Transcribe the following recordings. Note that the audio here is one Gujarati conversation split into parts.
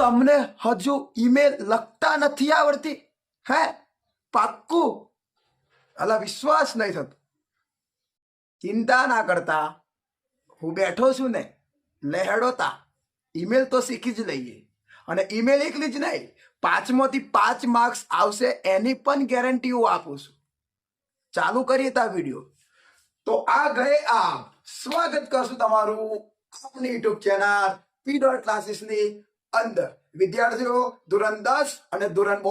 તમને હજુ ઈમેલ લખતા નથી આવડતી? હે, પાક્કું? અલા, વિશ્વાસ નહીં થતો. ચિંતા ના કરતા, હું બેઠો છું ને, લહેડોતા ઈમેલ તો શીખી જ લઈએ. અને ઈમેલ એકલી જ નહીં, 5માંથી 5 માર્ક્સ આવશે એની પણ ગેરંટી હું આપું છું. ચાલુ કરીએ તા વિડીયો. તો આ ગયે આપ સ્વાગત કરશું તમારું આપની યુટ્યુબ ચેનલ પી ક્લાસીસની અંદર. વિદ્યાર્થીઓ, ધોરણ 10 અને ધોરણ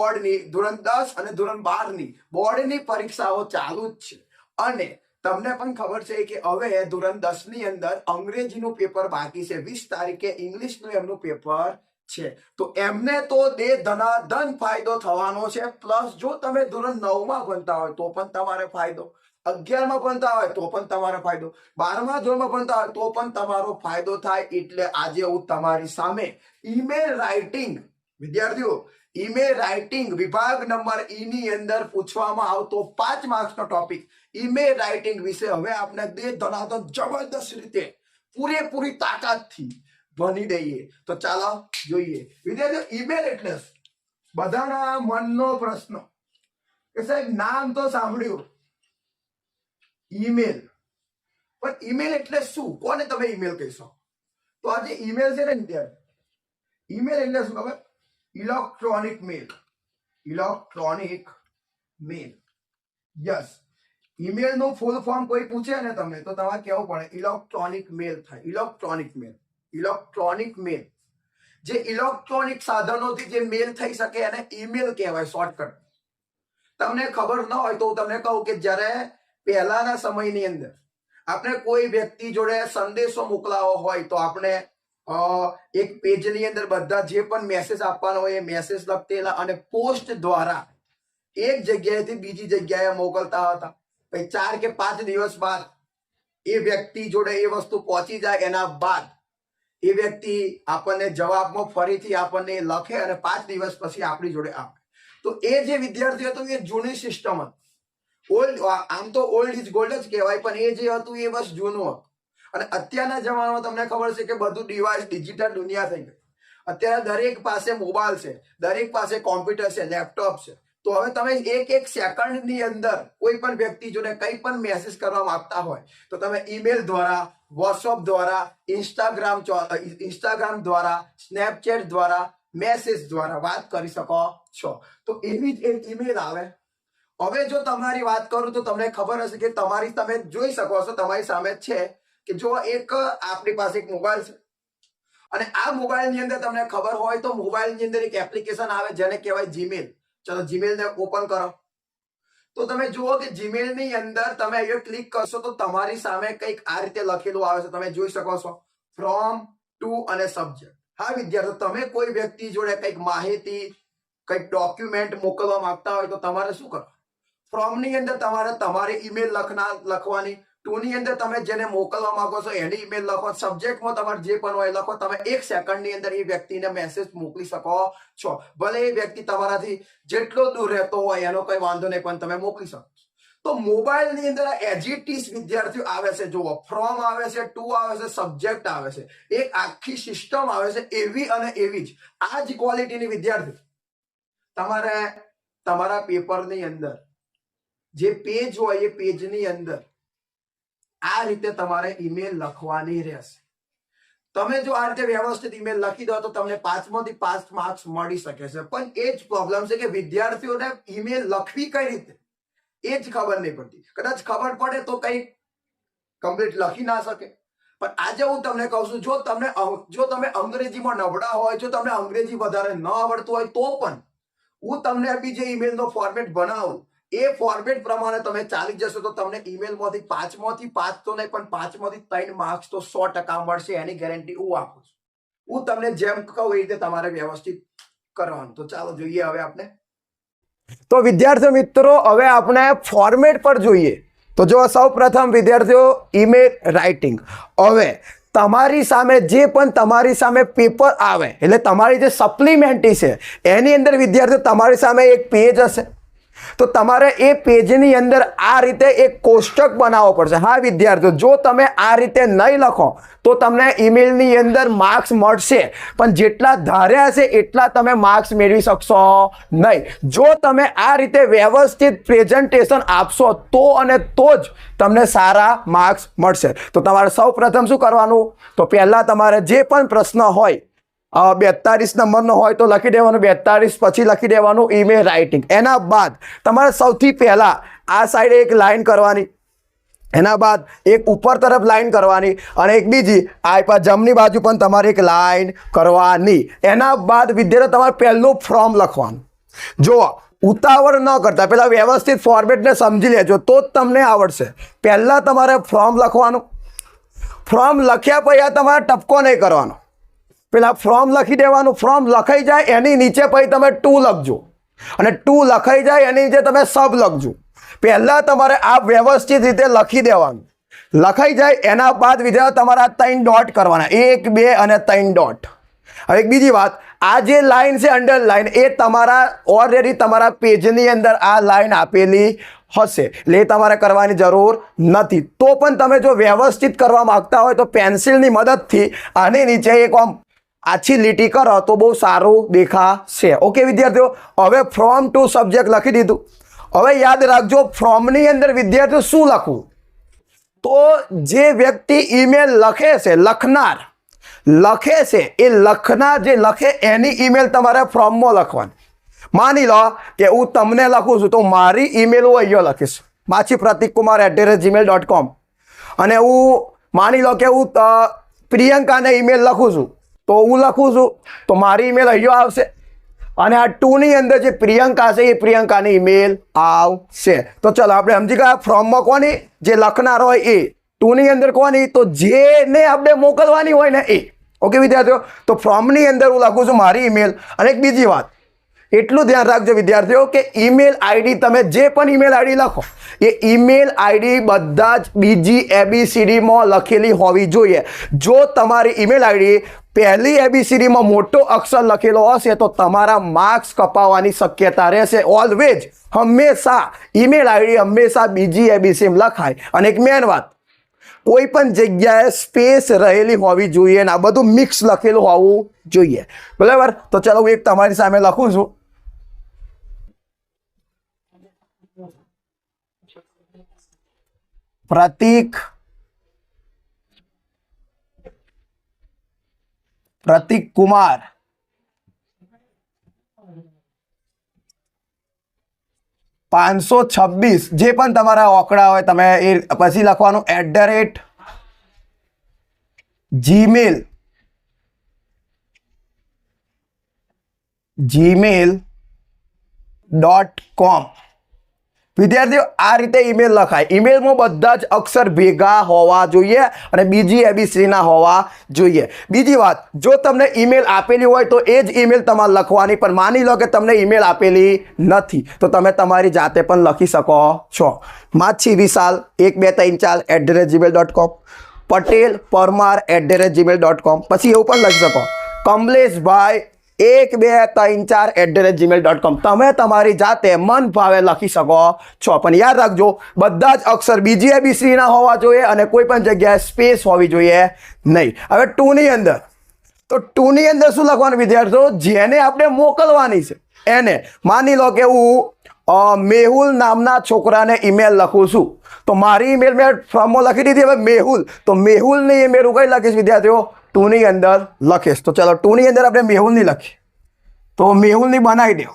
10 અને ધોરણ 12ની બોર્ડની પરીક્ષાઓ ચાલુ જ છે. અને તમને પણ ખબર છે કે હવે ધોરણ 10ની અંદર અંગ્રેજીનું પેપર બાકી છે. 20 તારીખે ઇંગ્લિશનું એમનું પેપર છે. તો એમને તો ધનાધન ફાયદો થવાનો છે. પ્લસ જો તમે ધોરણ 9માં ભણતા હોય તો પણ તમારે ફાયદો, 11માં ભણતા હોય તો પણ તમારો ફાયદો, 12મા ધોરણમાં ભણતા હોય તો પણ તમારો ફાયદો થાય. એટલે આજે હું તમારી સામે ઈમેલ રાઇટિંગ, વિદ્યાર્થીઓ, ઈમેલ રાઇટિંગ વિભાગ નંબર E ની અંદર પૂછવામાં આવતો 5 માર્ક્સનો ટોપિક ઈમેલ રાઇટિંગ વિશે હવે આપણે ધનાધન જબરદસ્ત રીતે પૂરેપૂરી તાકાતથી ભણી દઈએ. તો ચાલો જોઈએ. વિદ્યાર્થીઓ, ઈમેલ એટલે બધાના મનનો પ્રશ્ન કે સાહેબ નામ તો સાંભળ્યું, ઈમેલ, પણ ઈમેલ એટલે શું? કોને તમે ઈમેલ કહેશો? તો આજે ઈમેલ છે ને વિદ્યાર્થી, ઈમેલ એટલે શું ખબર? ઇલેક્ટ્રોનિક મેલ. ઇલેક્ટ્રોનિક મેલ. યસ, ઈમેલ નું ફૂલ ફોર્મ કોઈ પૂછે ને તમને તો તમારે કેવું પડે ઇલેક્ટ્રોનિક મેલ થાય. ઇલેક્ટ્રોનિક મેલ, ઇલેક્ટ્રોનિક મેલ. જે ઇલેક્ટ્રોનિક સાધનોથી જે મેલ થઈ શકે એને ઈમેલ કહેવાય શોર્ટકટ. તમને ખબર ન હોય તો હું તમને કહું કે જ્યારે પહેલાના સમયની અંદર આપણે કોઈ વ્યક્તિ જોડે સંદેશો મોકલાવો હોય તો આપણે એક પેજની અંદર બધા જે પણ મેસેજ આપવાનો હોય એ મેસેજ લખતેલા અને પોસ્ટ દ્વારા એક જગ્યાએથી બીજી જગ્યાએ મોકલતા હતા. પછી 4 કે 5 દિવસ બાદ એ વ્યક્તિ જોડે એ વસ્તુ પહોંચી જાય. એના બાદ એ વ્યક્તિ આપણને જવાબમાં ફરીથી આપણને લખે અને 5 દિવસ પછી આપણી જોડે આપે. તો એ જે વિદ્યાર્થી હતો એ જૂની સિસ્ટમ હતી. આમ તો ઓલ્ડ ઇઝ ગોલ્ડ જ કહેવાય, પણ એ જે હતું એ બસ જૂનું હતું. અને અત્યારના જમાનામાં તમને ખબર છે કે બધું ડિવાઇસ ડિજિટલ દુનિયા થઈ ગઈ. અત્યારે દરેક પાસે મોબાઈલ છે, દરેક પાસે કોમ્પ્યુટર છે, લેપટોપ છે. તો હવે તમે એક સેકન્ડની અંદર કોઈ પણ વ્યક્તિ જોડે કંઈ પણ મેસેજ કરવા માંગતા હોય તો તમે ઈમેલ દ્વારા, વોટ્સઅપ દ્વારા, ઇન્સ્ટાગ્રામ દ્વારા, સ્નેપચેટ દ્વારા, મેસેજ દ્વારા વાત કરી શકો છો. તો એવી જ એક ઈમેલ આવે. હવે જો તમારી વાત કરું તો તમને ખબર હશે કે તમે જોઈ શકો છો તમારી સામે છે કે જો એક આપણી પાસે એક મોબાઈલ છે અને આ મોબાઈલની અંદર તમને ખબર હોય તો મોબાઈલની અંદર એક એપ્લિકેશન આવે જેને કહેવાય જીમેલ. ચલો જીમેલને ઓપન કરો. તો તમે જુઓ કે જીમેલની અંદર તમે અહીંયા ક્લિક કરશો તો તમારી સામે કંઈક આ રીતે લખેલું આવે છે. તમે જોઈ શકો છો ફ્રોમ, ટુ અને સબ્જેક્ટ. હા વિદ્યાર્થીઓ, તમે કોઈ વ્યક્તિ જોડે કંઈક માહિતી, કંઈક ડોક્યુમેન્ટ મોકલવા માંગતા હોય તો તમારે શું કરવું? ફ્રોમ ની અંદર તમારે તમારી ઈમેલ લખવાની, ટુ ની અંદર તમે જેને મોકલવા માંગો છો એની ઈમેલ લખો, સબ્જેક્ટમાં તમારે જે પણ હોય લખો. તમે 1 સેકન્ડની અંદર એ વ્યક્તિને મેસેજ મોકલી શકો છો. ભલે એ વ્યક્તિ તમારાથી જેટલો દૂર રહેતો હોય એનો કઈ વાંધો નહીં, પણ તમે મોકલી શકો. તો મોબાઈલની અંદર એજીટીસ વિદ્યાર્થીઓ આવે છે. જુઓ, ફ્રોમ આવે છે, ટુ આવે છે, સબ્જેક્ટ આવે છે, એક આખી સિસ્ટમ આવે છે. એવી અને એવી જ આ જ ક્વોલિટીની વિદ્યાર્થી તમારે તમારા પેપરની અંદર જે પેજ હોય એ પેજની અંદર આ રીતે તમારે ઈમેલ લખવાની રહેશે. તમે જો આ રીતે વ્યવસ્થિત ઈમેલ લખી દો તો તમને 5માંથી 5 માર્ક્સ મળી શકે છે. પણ એ જ પ્રોબ્લેમ છે કે વિદ્યાર્થીઓને ઈમેલ લખવી કઈ રીતે એ જ ખબર નહીં પડતી. કદાચ ખબર પડે તો કઈ કમ્પ્લીટ લખી ના શકે. પણ આજે હું તમને કહું છું, જો તમે અંગ્રેજીમાં નબળા હોય, જો તમને અંગ્રેજી વધારે ન આવડતું હોય તો પણ હું તમને બીજે ઈમેલનો ફોર્મેટ બનાવું. એ ફોર્મેટ પ્રમાણે તમે ચાલી જશો તો તમને ઈમેલમાંથી 5માંથી 5 તો નહીં પણ 5માંથી 3 માર્ક્સ તો 100% મળશે. એની ગેરંટી હું આપું છું. હું તમને જેમ કહું એ રીતે તમારે વ્યવસ્થિત કરવાનું. તો ચાલો જોઈએ હવે આપણે. તો વિદ્યાર્થી મિત્રો, હવે આપણે ફોર્મેટ પર જોઈએ. તો જો સૌ પ્રથમ વિદ્યાર્થીઓ ઈમેલ રાઇટિંગ. હવે તમારી સામે જે પણ તમારી સામે પેપર આવે એટલે તમારી જે સપ્લિમેન્ટરી છે એની અંદર વિદ્યાર્થીઓ તમારી સામે એક પેજ હશે. તો તમારે એ પેજની અંદર આ રીતે એક કોષ્ટક બનાવવો પડશે. હા વિદ્યાર્થીઓ, જો તમે આ રીતે નહીં લખો તો તમને ઈમેલની અંદર માર્ક્સ મળશે, પણ જેટલા ધાર્યા છે એટલા તમે માર્ક્સ મેળવી શકશો નહીં. જો તમે આ રીતે વ્યવસ્થિત પ્રેઝન્ટેશન આપશો તો અને તો જ તમને સારા માર્ક્સ મળશે. તો તમારે સૌ પ્રથમ શું કરવાનું, તો પહેલાં તમારે જે પણ પ્રશ્ન હોય 42 નંબરનો હોય તો લખી દેવાનું 42, પછી લખી દેવાનું ઈમેલ રાઇટિંગ. એના બાદ તમારે સૌથી પહેલાં આ સાઈડે એક લાઈન કરવાની, એના બાદ એક ઉપર તરફ લાઈન કરવાની અને એક બીજી આ જમણી બાજુ પણ તમારે એક લાઈન કરવાની. એના બાદ વિદ્યાર્થીઓ તમારે પહેલું ફોર્મ લખવાનું. જો ઉતાવળ ન કરતા, પહેલાં વ્યવસ્થિત ફોર્મેટને સમજી લેજો તો જ તમને આવડશે. પહેલાં તમારે ફોર્મ લખવાનું. ફોર્મ લખ્યા પછી તમારે ટપકો નહીં કરવાનો. પેલા ફોર્મ લખી દેવાનું. ફોર્મ લખાઈ જાય એની નીચે પછી તમે ટુ લખજો, અને ટુ લખાઈ જાય એની નીચે તમે સબ લખજો. પહેલાં તમારે આ વ્યવસ્થિત રીતે લખી દેવાનું. લખાઈ જાય એના બાદ વિદ્યાર્થીઓ તમારા 3 ડોટ કરવાના, 1, 2 અને 3 ડોટ. હવે એક બીજી વાત, આ જે લાઈન છે અંડરલાઈન, એ તમારા ઓલરેડી તમારા પેજની અંદર આ લાઈન આપેલી હશે, એટલે એ તમારે કરવાની જરૂર નથી. તો પણ તમે જો વ્યવસ્થિત કરવા માગતા હોય તો પેન્સિલની મદદથી આની નીચે એક આમ આછી લીટી કરો તો બહુ સારું દેખાશે. ઓકે વિદ્યાર્થીઓ, હવે ફ્રોમ ટુ સબ્જેક્ટ લખી દીધું. હવે યાદ રાખજો, ફ્રોમની અંદર વિદ્યાર્થીઓ શું લખવું, તો જે વ્યક્તિ ઈમેલ લખે છે, લખનાર લખે છે, એ લખનાર જે લખે એની ઈમેલ તમારે ફ્રોમમાં લખવાની. માની લો કે હું તમને લખું છું તો મારી ઈમેલ હું અહીંયા લખીશ, machipratikkumar@gmail.com, અને હું માની લો કે હું પ્રિયંકાને ઈમેલ લખું છું તો હું લખું છું તો મારી ઈમેલ અહીંયા આવશે, અને આ ટુની અંદર જે પ્રિયંકા છે એ પ્રિયંકાની ઈમેલ આવશે. તો ચલો આપણે સમજી ગયા ફ્રોમમાં કોની, જે લખનાર હોય એ, ટુની અંદર કોની, તો જેને આપણે મોકલવાની હોય ને એ. ઓકે વિદ્યાર્થીઓ, તો ફ્રોમની અંદર હું લખું છું મારી ઈમેલ. અને એક બીજી વાત, એટલું ધ્યાન રાખજો વિદ્યાર્થીઓ કે ઈમેલ આઈડી, તમે જે પણ ઈમેલ આઈડી લખો એ ઈમેલ આઈડી બધા જ બીજી ABCDમાં લખેલી હોવી જોઈએ. જો તમારી ઈમેલ આઈડી પહેલી ABCDમાં મોટો અક્ષર લખેલો હશે તો તમારા માર્ક્સ કપાવવાની શક્યતા રહેશે. ઓલવેઝ, હંમેશા ઈમેલ આઈડી હંમેશા બીજી ABCDમાં લખાય. અને એક મેન વાત, કોઈ પણ જગ્યાએ સ્પેસ રહેલી હોવી જોઈએ, ને આ બધું મિક્સ લખેલું હોવું જોઈએ. બરાબર, તો ચાલો હું એક તમારી સામે લખું છું. પ્રતીક કુમાર @526, જે પણ તમારા ઓકડા હોય તમે એ પછી લખવાનું gmail.com. વિદ્યાર્થીઓ, આ રીતે ઈમેલ લખાય. ઈમેલમાં બધા જ અક્ષર ભેગા હોવા જોઈએ અને બીજી ABCDના હોવા જોઈએ. બીજી વાત, જો તમને ઈમેલ આપેલી હોય તો એ જ ઈમેલ તમારે લખવાની, પણ માની લો કે તમને ઈમેલ આપેલી નથી તો તમે તમારી જાતે પણ લખી શકો છો. machivisal 1234 @gmail.com, Patel Parmar @gmail.com. પછી એવું પણ લખી શકો કમલેશભાઈ 1234 @gmail.com. તમે તમારી જાતે મન ભાવે લખી શકો છો, પણ યાદ રાખજો બધા જ અક્ષર બીજી ABCDના હોવા જોઈએ અને કોઈ પણ જગ્યાએ સ્પેસ હોવી જોઈએ નહીં. હવે ટુની અંદર, તો ટુની અંદર શું લખવાનું વિદ્યાર્થીઓ, જેને આપણે મોકલવાની છે એને. માની લો કે હું મેહુલ નામના છોકરાને ઈમેલ લખું છું તો મારી ઈમેલ મેં ફોર્મમાં લખી દીધી. હવે મેહુલ, તો મેહુલની ઈમેલ હું કઈ લખીશ વિદ્યાર્થીઓ, ટુની અંદર લખીશ. તો ચાલો ટુની અંદર આપણે મેહુલની લખીએ, તો મેહુલની બનાવી દો.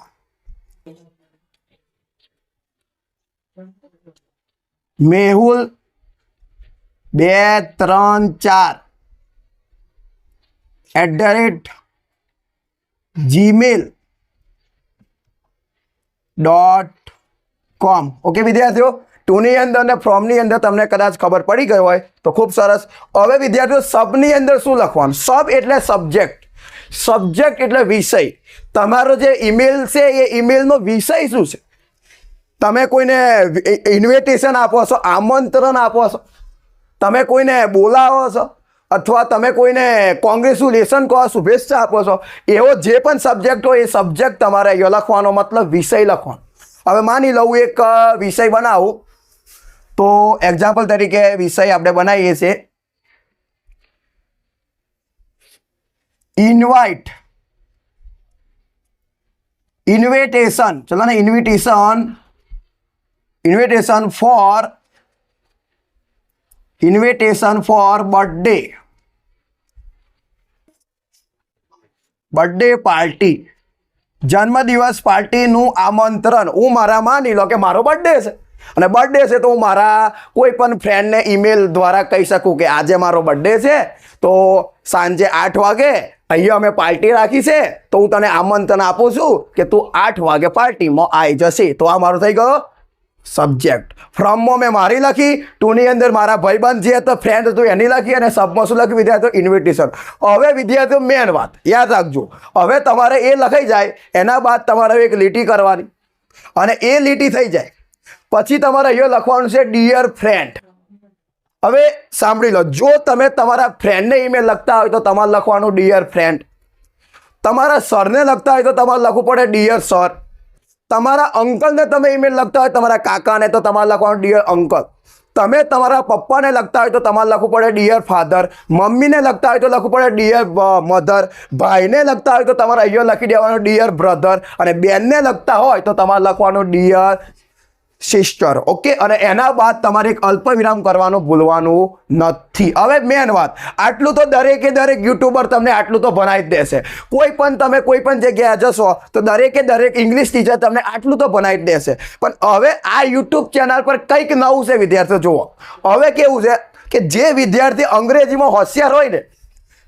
મેહુલ 234 @gmail.com. ઓકે વિદ્યાર્થીઓ, ટુની અંદર અને ફ્રોમની અંદર તમને કદાચ ખબર પડી ગઈ હોય તો ખૂબ સરસ. હવે વિદ્યાર્થીઓ, સબની અંદર શું લખવાનું? સબ એટલે સબ્જેક્ટ, સબ્જેક્ટ એટલે વિષય. તમારો જે ઈમેલ છે એ ઈમેલનો વિષય શું છે? તમે કોઈને ઇન્વિટેશન આપો છો, આમંત્રણ આપો છો, તમે કોઈને બોલાવો છો, અથવા તમે કોઈને કોંગ્રેચ્યુલેશન કહો, શુભેચ્છા આપો છો, એવો જે પણ સબ્જેક્ટ હોય એ સબ્જેક્ટ તમારે અહીંયા લખવાનો, મતલબ વિષય લખવાનો. હવે માની લઉં એક વિષય બનાવું, તો એક્ઝામ્પલ તરીકે વિષય આપણે બનાવીએ છીએ ઇન્વિટેશન. ચલો ને, ઇન્વિટેશન ફોર બર્થડે પાર્ટી, જન્મદિવસ પાર્ટીનું આમંત્રણ. હું મારા, માની લો કે મારો બર્થડે છે અને બર્થડે છે તો હું મારા કોઈ પણ ફ્રેન્ડને ઈમેલ દ્વારા કહી શકું કે આજે મારો બર્થડે છે, તો સાંજે 8 વાગે અહીંયા અમે પાર્ટી રાખી છે, તો હું તને આમંત્રણ આપું છું કે તું 8 વાગે પાર્ટીમાં આવી જશે. તો આ મારો થઈ ગયો સબ્જેક્ટ. ફ્રોમમાં મેં મારી લખી, ટુની અંદર મારા ભાઈબંધ જે હતો ફ્રેન્ડ હતું એની લખી, અને સબમાં શું લખ્યું વિદ્યાર્થીઓ? ઇન્વિટેશન. હવે વિદ્યાર્થીઓ મેન વાત યાદ રાખજો, હવે તમારે એ લખાઈ જાય એના બાદ તમારે એક લીટી કરવાની, અને એ લીટી થઈ જાય પછી તમારે અહીંયા લખવાનું છે ડિયર ફ્રેન્ડ. હવે સાંભળી લો, જો તમે તમારા ફ્રેન્ડને ઈમેલ લખતા હોય તો તમારે લખવાનું ડિયર ફ્રેન્ડ. તમારા સરને લખતા હોય તો તમારે લખવું પડે ડિયર સર. તમારા અંકલને તમે ઈમેલ લખતા હોય, તમારા કાકાને, તો તમારે લખવાનું ડિયર અંકલ. તમે તમારા પપ્પાને લખતા હોય તો તમારે લખવું પડે ડિયર ફાધર. મમ્મીને લખતા હોય તો લખવું પડે ડિયર મધર. ભાઈને લખતા હોય તો તમારે અહીંયા લખી દેવાનું ડિયર બ્રધર. અને બેનને લખતા હોય તો તમારે લખવાનું ડિયર સિસ્ટર. ઓકે, અને એના બાદ તમારે એક અલ્પ વિરામ કરવાનું ભૂલવાનું નથી. હવે મેન વાત, આટલું તો દરેકે દરેક યુટ્યુબર તમને આટલું તો ભણાવી જ દેશે. તમે કોઈ પણ જગ્યાએ જશો તો દરેકે દરેક ઇંગ્લિશ ટીચર તમને આટલું તો ભણાવી જ દેશે. પણ હવે આ યુટ્યુબ ચેનલ પર કંઈક નવું છે વિદ્યાર્થીઓ. જુઓ, હવે કેવું છે કે જે વિદ્યાર્થી અંગ્રેજીમાં હોશિયાર હોય ને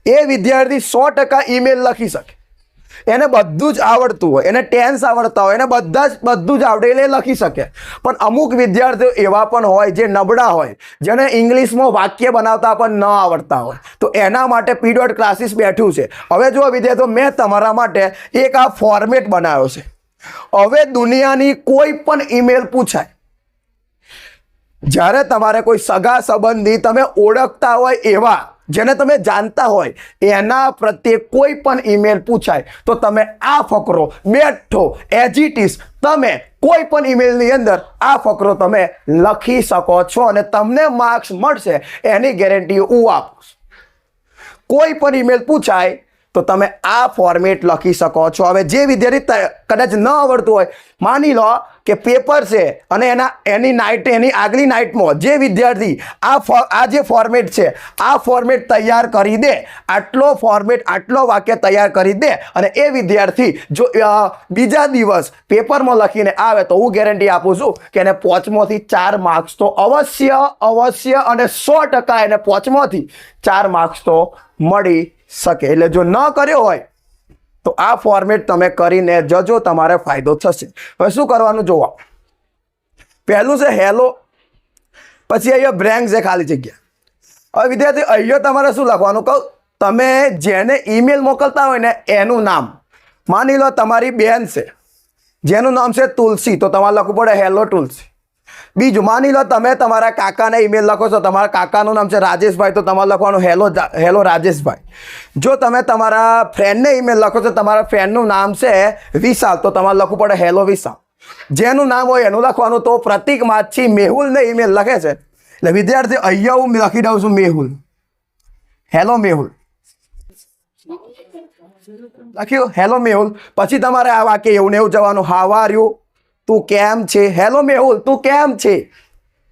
એ વિદ્યાર્થી 100% ઈમેલ લખી શકે. એને બધું જ આવડતું હોય, એને ટેન્સ આવડતા હોય, એને બધું જ આવડે એટલે લખી શકે. પણ અમુક વિદ્યાર્થીઓ એવા પણ હોય જે નબળા હોય, જેને ઇંગ્લિશમાં વાક્ય બનાવતા પણ ન આવડતા હોય, તો એના માટે પીડોટ ક્લાસીસ બેઠું છે. હવે જુઓ વિદ્યાર્થીઓ, મેં તમારા માટે એક આ ફોર્મેટ બનાવ્યો છે. હવે દુનિયાની કોઈ પણ ઈમેલ પૂછાય, જ્યારે તમારે કોઈ સગા સંબંધી તમે ઓળખતા હોય એવા, જેને તમે જાણતા હોય, એના પ્રત્યે કોઈ પણ ઈમેલ પૂછાય તો તમે આ ફકરો બેઠો એઝ ઇટ ઇઝ તમે કોઈ પણ ઈમેલની અંદર આ ફકરો તમે લખી શકો છો, અને તમને માર્ક્સ મળશે એની ગેરંટી હું આપું છું. કોઈ પણ ઈમેલ પૂછાય તો તમે આ ફોર્મેટ લખી શકો છો. હવે જે વિદ્યાર્થી કદાચ ન આવડતું હોય, માની લો કે પેપર છે અને એની આગલી નાઇટમાં જે વિદ્યાર્થી આ જે ફોર્મેટ છે આ ફોર્મેટ તૈયાર કરી દે, આટલો વાક્ય તૈયાર કરી દે, અને એ વિદ્યાર્થી જો બીજા દિવસ પેપરમાં લખીને આવે તો હું ગેરંટી આપું છું કે એને 5માંથી 4 માર્ક્સ તો અવશ્ય અને 100% એને 5માંથી 4 માર્ક્સ તો મળી શકે. એટલે જો ન કર્યો હોય તો આ ફોર્મેટ તમે કરીને જજો, તમારે ફાયદો થશે. હવે શું કરવાનું જોવો, પહેલું છે હેલો, પછી અહીંયા બ્લેન્ક છે ખાલી જગ્યા. હવે વિદ્યાર્થી અહીંયા તમારે શું લખવાનું કહું, તમે જેને ઈમેલ મોકલતા હોય ને એનું નામ. માની લો તમારી બેન છે જેનું નામ છે તુલસી, તો તમારે લખવું પડે હેલો તુલસી. બીજું, માની લો તમે તમારા કાકાને ઈમેલ લખો છો, તમારા કાકાનું નામ છે રાજેશભાઈ, તો તમારે લખવાનું હેલો રાજેશભાઈ. જો તમે તમારા ફ્રેન્ડને ઈમેલ લખો છો, તમારા ફ્રેન્ડનું નામ છે વિશાલ, તો તમારે લખવું પડે હેલો વિશાલ. જેનું નામ હોય એનું લખવાનું. તો પ્રતિક માછી મેહુલને ઈમેલ લખે છે, એટલે વિદ્યાર્થી અહીંયા હું લખી દઉં છું મેહુલ, હેલો મેહુલ લખ્યું, હેલો મેહુલ. પછી તમારે આ વાક્ય એવું ને એવું જવાનું, હાવ આર યુ, તું કેમ છે? હેલો મેહુલ, તું કેમ છે?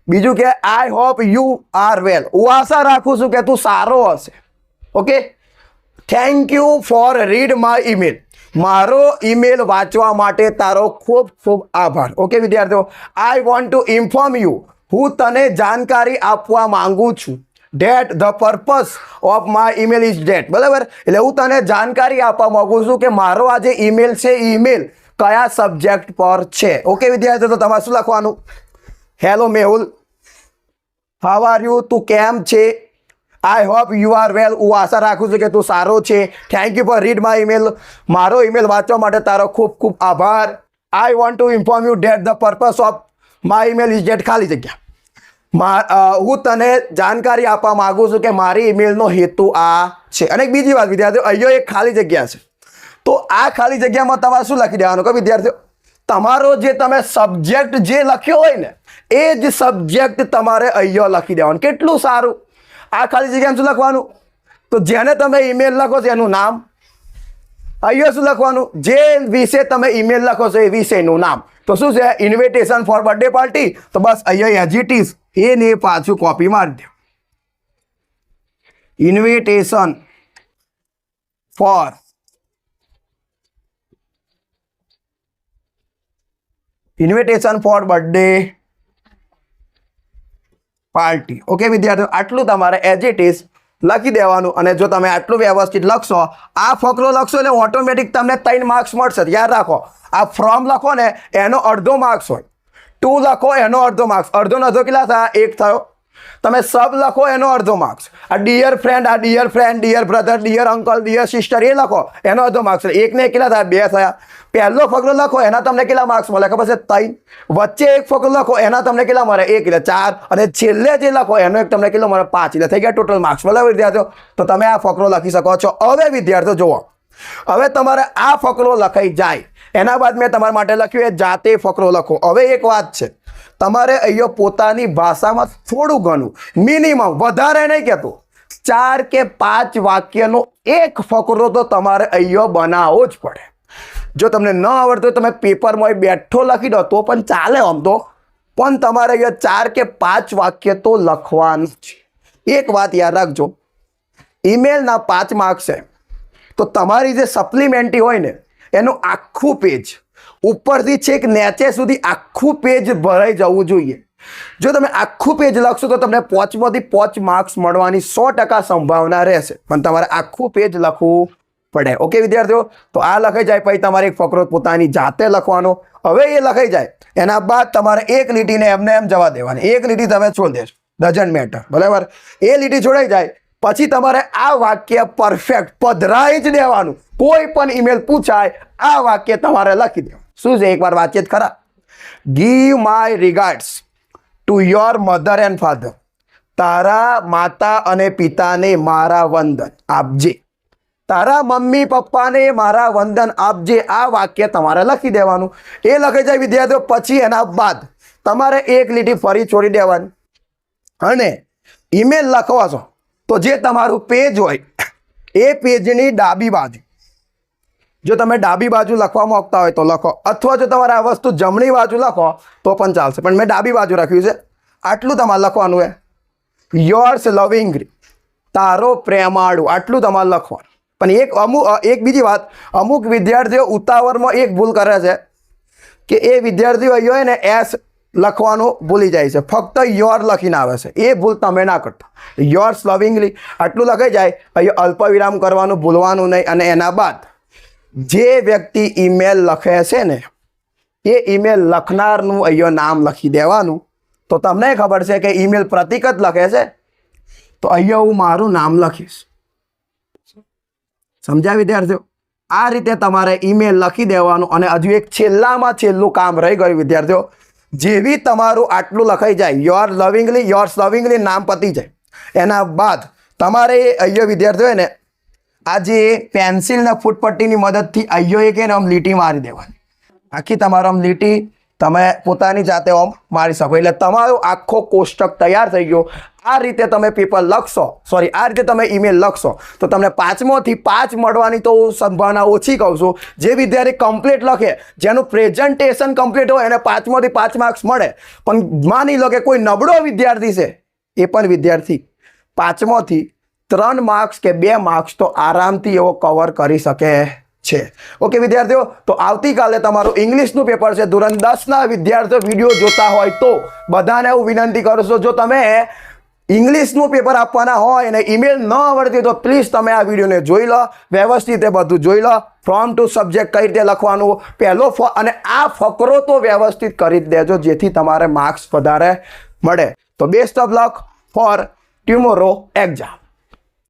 બીજું કે આઈ હોપ યુ આર વેલ, હું આશા રાખું છું કે તું સારો હશે. Okay, thank you for read my email, મારો ઈમેલ વાંચવા માટે તારો ખૂબ ખૂબ આભાર. ઓકે વિદ્યાર્થીઓ, I want to inform you, હું તને જાણકારી આપવા માંગુ છું that the purpose of my email is that. બરાબર, એટલે હું તને જાણકારી આપવા માંગુ છું કે મારો આ જે ઈમેલ છે ઈમેલ કયા સબ્જેક્ટ પર છે. ઓકે વિદ્યાર્થીઓ, તો તમારે શું લખવાનું, hello Mehul, how are you, તું કેમ છે? આઈ હોપ યુ આર વેલ, હું આશા રાખું છું કે તું સારો છે. Thank you for read my email, મારો ઈમેલ વાંચવા માટે તારો ખૂબ ખૂબ આભાર. I want to inform you that the purpose of my email is that, ખાલી જગ્યા. હું તને જાણકારી આપવા માંગુ છું કે મારી ઈમેલનો હેતુ આ છે. અને બીજી વાત વિદ્યાર્થીઓ, અહીંયા એક ખાલી જગ્યા છે, તો આ ખાલી જગ્યામાં તમારે શું લખી દેવાનું કે વિદ્યાર્થીઓ, તમારો જે તમે સબ્જેક્ટ જે લખ્યો હોય ને એ જ સબ્જેક્ટ તમારે અહીંયા લખી દેવાનું. કેટલું સારું. આ ખાલી જગ્યામાં શું લખવાનું? તો જેને તમે ઈમેલ લખો છો એનું નામ. અહીંયા શું લખવાનું? જે વિશે તમે ઈમેલ લખો છો એ વિશેનું નામ. તો શું છે? Invitation four birthday party. તો બસ અહીંયા એઝ ઇટ ઇઝ એને પાછું કોપી મારી દો. Invitation four birthday party. Okay વિદ્યાર્થીઓ, આટલું તમારે એઝ ઇટ ઇઝ લખી દેવાનું. અને જો તમે આટલું વ્યવસ્થિત લખશો, આ ફકરો લખશો એટલે ઓટોમેટિક તમને 3 માર્ક્સ મળશે. યાદ રાખો, આ ફ્રોમ લખો ને એનો અડધો માર્ક્સ હોય, ટુ લખો એનો અડધો માર્ક્સ. અડધો અડધો કેટલા થયા? 1 થયો. તમે સબ લખો એનો અડધો માર્ક્સ. આ dear friend, dear brother, dear uncle, dear sister એ લખો એનો અડધો માર્ક્સ. 1 ને કેટલા થયા? 2 થયા. પહેલો ફકરો લખો એના તમને કેટલા માર્ક્સ મળે ખબર છે? 3. વચ્ચે એક ફકરો લખો એના તમને કેટલા મળે? 1 એટલે 4. અને છેલ્લે જે લખો એનો એક તમને કેટલો મળે? 5. એટલે થઈ ગયા ટોટલ માર્ક્સ. બરાબર વિદ્યાર્થીઓ? તો તમે આ ફકરો લખી શકો છો. હવે વિદ્યાર્થીઓ જુઓ, હવે તમારે આ ફકરો લખાઈ જાય એના બાદ મેં તમારા માટે લખ્યું એ જાતે ફકરો લખો. હવે એક વાત છે, તમારે અહીંયા પોતાની ભાષામાં થોડું ઘણું મિનિમમ, વધારે નહીં કહેતો, 4 કે 5 વાક્યનો એક ફકરો તો તમારે અહીંયા બનાવવો જ પડે. જો તમને ન આવડતું તમે પેપરમાં બેઠો લખી દો તો પણ ચાલે આમ તો, પણ તમારે અહીંયા 4 કે 5 વાક્ય તો લખવાનું છે. એક વાત યાદ રાખજો, ઈમેલના 5 માર્ક્સ છે તો તમારી જે સપ્લિમેન્ટરી હોય ને એનું આખું પેજ ઉપરથી છેક નીચે સુધી આખું પેજ ભરાઈ જવું જોઈએ. જો તમે આખું પેજ લખશો તો તમને 5 માર્ક્સ મળવાની 100% સંભાવના રહેશે, પણ તમારે આખું પેજ લખવું પડે. ઓકે વિદ્યાર્થીઓ? તો આ લખાઈ જાય પછી તમારે એક ફકરો પોતાની જાતે લખવાનો. હવે એ લખાઈ જાય એના બાદ તમારે એક લીટીને એમને એમ જવા દેવાની. એક લીટી તમે છોડી દેશો, ડઝન્ટ મેટર. બરાબર? એ લીટી છોડાઈ જાય પછી તમારે આ વાક્ય પરફેક્ટ પધરાઈ જ દેવાનું. કોઈ પણ ઈમેલ પૂછાય આ વાક્ય તમારે લખી દેવાનું. શું છે? એકવાર વાંચીએ જ ખરા. Give my regards to your mother and father. તારા માતા અને પિતાને મારા વંદન આપજે. તારા મમ્મી પપ્પાને મારા વંદન આપજે. આ વાક્ય તમારે લખી દેવાનું. એ લખાઈ જાય વિદ્યાર્થીઓ પછી એના બાદ તમારે એક લીટી ફરી છોડી દેવાની. અને ઈમેલ લખવા છો તો જે તમારું પેજ હોય એ પેજની ડાબી બાજુ, જો તમે ડાબી બાજુ લખવા માંગતા હોય તો લખો, અથવા જો તમારે આ વસ્તુ જમણી બાજુ લખો તો પણ ચાલશે, પણ મેં ડાબી બાજુ રાખ્યું છે. આટલું તમારે લખવાનું છે. યોર્સ લવિંગલી, તારો પ્રેમાળુ, આટલું તમારે લખવાનું. પણ એક બીજી વાત, અમુક વિદ્યાર્થીઓ ઉતાવળમાં એક ભૂલ કરે છે કે એ વિદ્યાર્થીઓ અહીં હોય ને એસ લખવાનું ભૂલી જાય છે, ફક્ત યોર લખીને આવે છે. એ ભૂલ તમે ના કરતા. યોર્સ લવિંગલી આટલું લખાઈ જાય. અહીંયા અલ્પવિરામ કરવાનું ભૂલવાનું નહીં. અને એના બાદ જે વ્યક્તિ ઈમેલ લખે છે ને એ ઈમેલ લખનારનું અહીંયા નામ લખી દેવાનું. તો તમને ખબર છે કે ઈમેલ પ્રતિક જ લખે છે તો અહીંયા હું મારું નામ લખીશ. સમજ્યા વિદ્યાર્થીઓ? આ રીતે તમારે ઈમેલ લખી દેવાનું. અને હજુ એક છેલ્લામાં છેલ્લું કામ રહી ગયું વિદ્યાર્થીઓ. જેવી તમારું આટલું લખાઈ જાય, યોર્સ લવિંગલી નામ પતી જાય, એના બાદ તમારે અહીંયા વિદ્યાર્થીઓ ને આ જે પેન્સિલના ફૂટપટ્ટીની મદદથી અહીંયા એક એને આમ લીટી મારી દેવાની. આખી તમારો આમ લીટી તમે પોતાની જાતે આમ મારી શકો. એટલે તમારો આખો કોષ્ટક તૈયાર થઈ ગયો. આ રીતે તમે પેપર લખશો, આ રીતે તમે ઈમેલ લખશો તો તમને 5માંથી 5 મળવાની તો સંભાવના ઓછી કહું છું. જે વિદ્યાર્થી કમ્પ્લીટ લખે, જેનું પ્રેઝન્ટેશન કમ્પ્લીટ હોય એને 5માંથી 5 માર્ક્સ મળે. પણ માની લો કે કોઈ નબળો વિદ્યાર્થી છે, એ પણ વિદ્યાર્થી 5માંથી 3 માર્ક્સ કે 2 માર્ક્સ તો આરામથી એવો કવર કરી શકે છે. ઓકે વિદ્યાર્થીઓ? તો આવતીકાલે તમારું ઇંગ્લિશનું પેપર છે. ધોરણ 10ના વિદ્યાર્થીઓ વિડીયો જોતા હોય તો બધાને હું વિનંતી કરું છું, જો તમે ઇંગ્લિશનું પેપર આપવાના હોય અને ઈમેલ ન આવડતી તો પ્લીઝ તમે આ વિડીયોને જોઈ લો, વ્યવસ્થિત એ બધું જોઈ લો. ફ્રોમ ટુ સબ્જેક્ટ કઈ રીતે લખવાનું, પહેલો અને આ ફકરો તો વ્યવસ્થિત કરી જ દેજો જેથી તમારે માર્ક્સ વધારે મળે. તો best of luck four tomorrow exam.